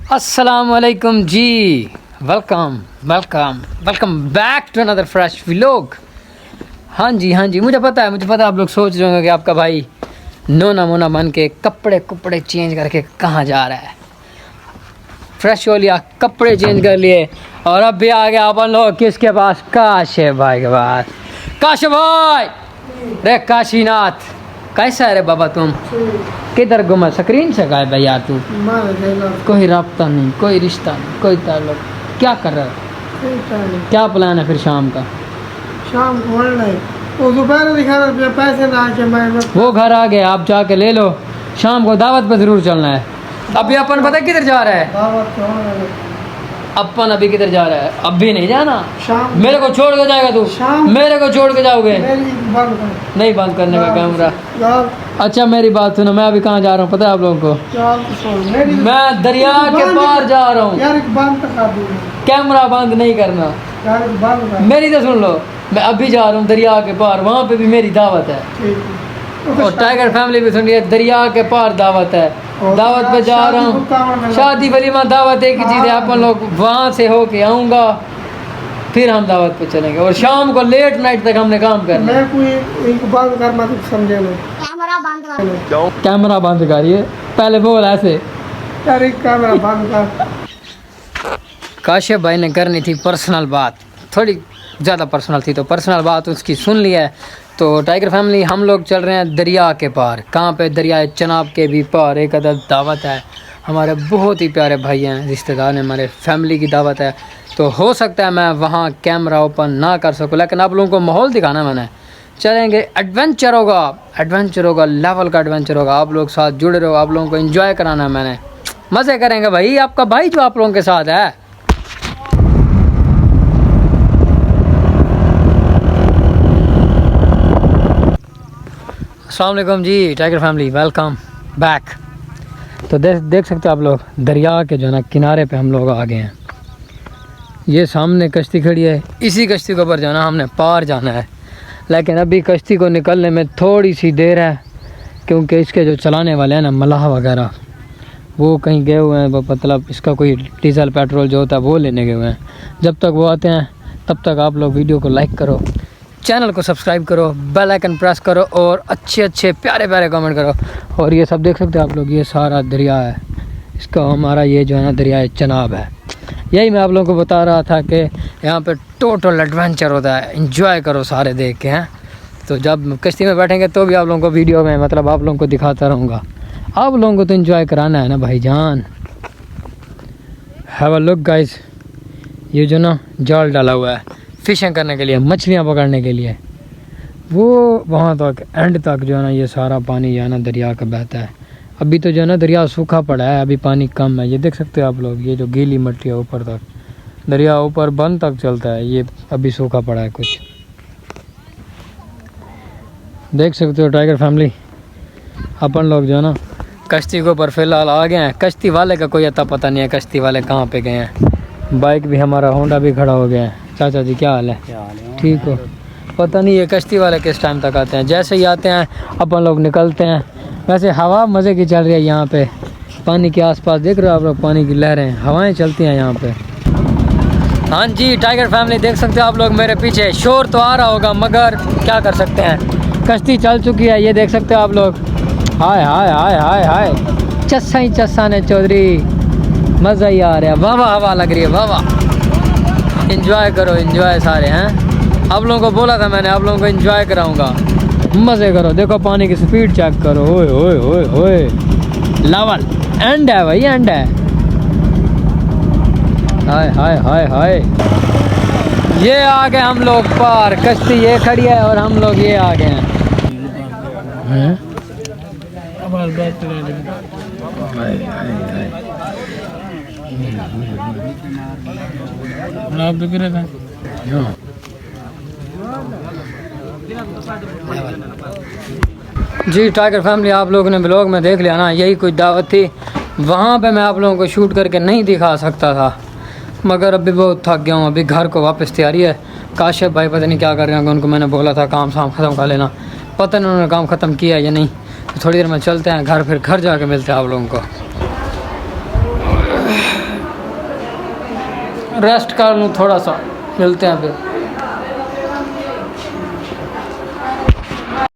अस्सलामुअलैकुम जी, welcome welcome welcome back to another fresh vlog. हाँ जी मुझे पता है आप लोग सोच रहे होंगे कि आपका भाई नोना मोना बन के कपड़े चेंज करके कहाँ जा रहा है। फ्रेश हो लिया, कपड़े चेंज कर लिए और अब भी आ गया अपन लोग किसके पास? काशे भाई के पास। काशे भाई, रे काशीनाथ, कैसा है रे बाबा? तुम किधर घुमा? स्क्रीन से गायब है यार तू। कोई राब्ता नहीं, कोई रिश्ता नहीं, कोई ताल्लुक। क्या कर रहा है? क्या प्लान है फिर शाम का? शाम को वो दोपहर दिखा रहा पैसे ना आके मैं वो घर आ गए, आप जाके ले लो। शाम को दावत पे जरूर चलना है। अभी अपन पता किधर जा रहा है? अपन अभी किधर जा रहा है? अभी नहीं जाना। शाम मेरे को छोड़ के जाएगा तू? मेरे को छोड़ के जाओगे? नहीं बंद करने का कैमरा। अच्छा मेरी बात सुनो, मैं अभी कहाँ जा रहा हूँ पता है आप लोगों को? मैं दरिया के पार जा रहा हूँ। कैमरा बंद नहीं करना, मेरी तो सुन लो। मैं अभी जा रहा हूँ दरिया के पार, वहाँ पे भी मेरी दावत है। और टाइगर फैमिली भी सुनिए, दरिया के पार दावत है। दावत पे जा रहा हूँ, शादी वलीमा दावत एक ही चीज़ है। अपन लोग वहाँ से होके आऊँगा, फिर हम दावत पे चलेंगे और शाम को लेट नाइट तक हमने काम करना है। कैमरा बंद करिए, पहले बोल ऐसे। कैमरा बंद कर। काशिफ भाई ने करनी थी पर्सनल बात, थोड़ी ज़्यादा पर्सनल थी, तो पर्सनल बात उसकी सुन ली है। तो टाइगर फैमिली हम लोग चल रहे हैं दरिया के पार। कहाँ पे? दरिया चनाब के भी पार एक अदद दावत है। हमारे बहुत ही प्यारे भाई हैं, रिश्तेदार हैं, हमारे फैमिली की दावत है। तो हो सकता है मैं वहाँ कैमरा ओपन ना कर सकूँ, लेकिन आप लोगों को माहौल दिखाना मैंने। चलेंगे, एडवेंचर होगा, लेवल का एडवेंचर होगा। आप लोग साथ जुड़े रहो, आप लोगों को एंजॉय कराना है मैंने। मज़े करेंगे भाई, आपका भाई जो आप लोगों के साथ है। अस्सलाम वालेकुम जी टाइगर फैमिली, वेलकम बैक। तो देख सकते हो आप लोग, दरिया के जो है ना किनारे पे हम लोग आ गए हैं। ये सामने कश्ती खड़ी है, इसी कश्ती के ऊपर जाना हमने पार जाना है। लेकिन अभी कश्ती को निकलने में थोड़ी सी देर है, क्योंकि इसके जो चलाने वाले हैं ना मलाह वगैरह, वो कहीं गए हुए हैं। वो मतलब इसका कोई डीजल पेट्रोल जो होता है वो लेने गए हुए हैं। जब तक वो आते हैं तब तक आप लोग वीडियो को लाइक करो, चैनल को सब्सक्राइब करो, बेल आइकन प्रेस करो और अच्छे प्यारे प्यारे कमेंट करो। और ये सब देख सकते हो आप लोग, ये सारा दरिया है, इसका हमारा ये जो है ना दरिया चनाब है। यही मैं आप लोगों को बता रहा था कि यहाँ पे टोटल एडवेंचर होता है। एंजॉय करो सारे देख के हैं। तो जब कश्ती में बैठेंगे तो भी आप लोगों को वीडियो में मतलब आप लोगों को दिखाता रहूँगा। आप लोगों को तो एंजॉय कराना है ना भाईजान। हैव अ लुक गाइस, ये जो ना जाल डाला हुआ है फिशिंग करने के लिए, मछलियाँ पकड़ने के लिए। वो वहाँ तक एंड तक जो है ना ये सारा पानी जो है ना दरिया का बहता है। अभी तो जो है ना दरिया सूखा पड़ा है, अभी पानी कम है। ये देख सकते हो आप लोग, ये जो गीली मट्टी है ऊपर तक, दरिया ऊपर बंद तक चलता है, ये अभी सूखा पड़ा है कुछ। देख सकते हो टाइगर फैमिली, अपन लोग जो है ना कश्ती के ऊपर फ़िलहाल आ गए हैं। कश्ती वाले का कोई अता पता नहीं है, कश्ती वाले कहाँ पे गए हैं। बाइक भी हमारा होंडा भी खड़ा हो गया है। चाचा जी क्या हाल है? ठीक हो? पता नहीं ये कश्ती वाले किस टाइम तक आते हैं। जैसे ही आते हैं अपन लोग निकलते हैं। वैसे हवा मज़े की चल रही है यहाँ पे, पानी के आसपास देख रहे हो आप लोग, पानी की लहरें, हवाएं चलती हैं यहाँ पे। हाँ जी टाइगर फैमिली, देख सकते हो आप लोग मेरे पीछे, शोर तो आ रहा होगा मगर क्या कर सकते हैं, कश्ती चल चुकी है। ये देख सकते हो आप लोग। हाय हाय हाय हाय हाय, चस्सा ही चस्सा ने चौधरी, मज़ा ही आ रहा है। वाह वाह हवा लग रही है, वाह वाह। एंजॉय करो, एंजॉय सारे हैं। आप लोगों को बोला था मैंने, आप लोगों को एंजॉय कराऊंगा। मज़े करो, देखो पानी की स्पीड चेक करो। ओए ओए ओए ओए, लेवल एंड है भाई, एंड है। हाय हाय हाय हाय, ये आ गए हम लोग पार। कश्ती ये खड़ी है और हम लोग ये आ गए हैं। जी टाइगर फैमिली, आप लोगों ने ब्लॉग में देख लिया ना, यही कुछ दावत थी। वहाँ पे मैं आप लोगों को शूट करके नहीं दिखा सकता था, मगर अभी बहुत थक गया हूँ। अभी घर को वापस तैयारी है। काशिफ भाई पता नहीं क्या कर रहे हैं, उनको मैंने बोला था काम शाम ख़त्म कर लेना, पता नहीं उन्होंने काम ख़त्म किया या नहीं। तो थोड़ी देर में चलते हैं घर, फिर घर जाके मिलते हैं आप लोगों को। रेस्ट कर लूँ थोड़ा सा, मिलते हैं फिर।